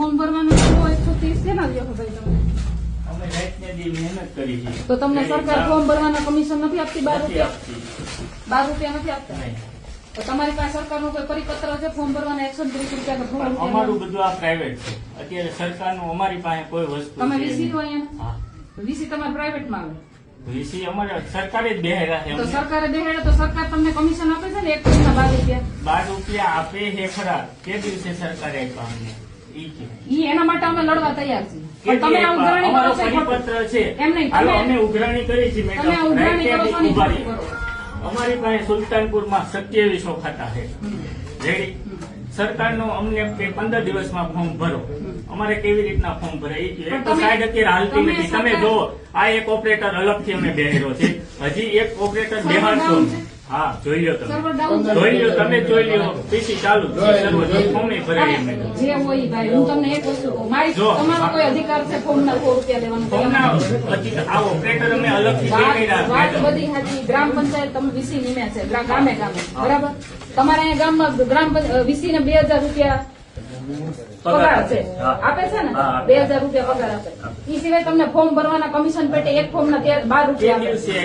Form ભરવાનું 130 છે ને ભાઈ તમે અમે રાતને દી મહેનત કરી છે. તો તમને સરકાર ફોર્મ ભરવાના કમિશન નથી આપતી? 12 નથી રૂપિયા આપતી. 12 રૂપિયા નથી આપતા? નહીં. તો તમારી પાસે સરકારનો કોઈ પરિપત્ર છે ફોર્મ ભરવાના 130 રૂપિયા કે અમારું બધું આ પ્રાઇવેટ છે. અત્યારે સરકારનું અમારી પાસે કોઈ વસ્તુ તમે છે વીસી નહીં. તો અહીંયા હા. વીસી તમારે પ્રાઇવેટમાં આવે વીસી અમારે સરકારે જ બેહેરા છે. તો અમને સરકારે બેહાડે તો સરકાર તમને કમિશન આપે છે ને 1 વર્ષના 12 રૂપિયા 12 રૂપિયા આપે છે ખરા. કે દિવસે સરકારે આપ્યા અમને ઈ કે ઈ એના માટે અમે લડવા તૈયાર છીએ. કે પણ તમે આ ઉઘરાણી અમારો કરો છો એ ખોટું. પરિપત્ર છે. એમ નહીં, હાલો, તમે- અમે ઉઘરાણી કરી છે મેડમ. તમે આ ઉઘરાણી કરો છો ને એ ઉભા ખોટું રહી. કરો. અમારી પાસે સુલતાનપુરમાં 2700 ખાતા છે. રેડી. સરકારનો અમને કે 15 દિવસમાં ફોર્મ ભરો. અમારે કેવી રીતના ફોર્મ ભરાય એ કહે. એક તો તમે- સાઈડ અત્યારે હાલતી તમે નથી. તમે સરકાર- જો આ એક ઓપરેટર અલગથી અમે બેહેરો છે. હજી એક ઓપરેટર સર્વર બેહાડશો. ડાઉન છે? હા, જોઈ લો સર્વર તમે. ડાઉન છે? જોઈ લો તમે, જોઈ લો. પીસી ચાલુ જ છે. સર્વર ફોર્મે ભરાય એમ નથી. જે હોય ઈ ભાઈ, હું તમને એક વસ્તુ કહું. મારી જો. તમારો કોઈ અધિકાર છે ફોર્મના 100 રૂપિયા લેવાનો? ફોર્મના હજી આ ઓપરેટર અમે અલગથી વાત બેહાડ્યા. વાત બધી સાચી. ગ્રામ પંચાયત તમે વીસી નિમ્યા છે ગામે ગામે, બરાબર? તમારે અહીંયા ગામમાં વીસી ને 2000 રૂપિયા પગાર છે, હા. આપે છે ને? હા, આપે. 2000 રૂપિયા પગાર આપે. ઈ સિવાય તમને ફોર્મ ભરવાના કમિશન પેટે એક ફોર્મ ના 12 તે રૂપિયા આપે. દિવસે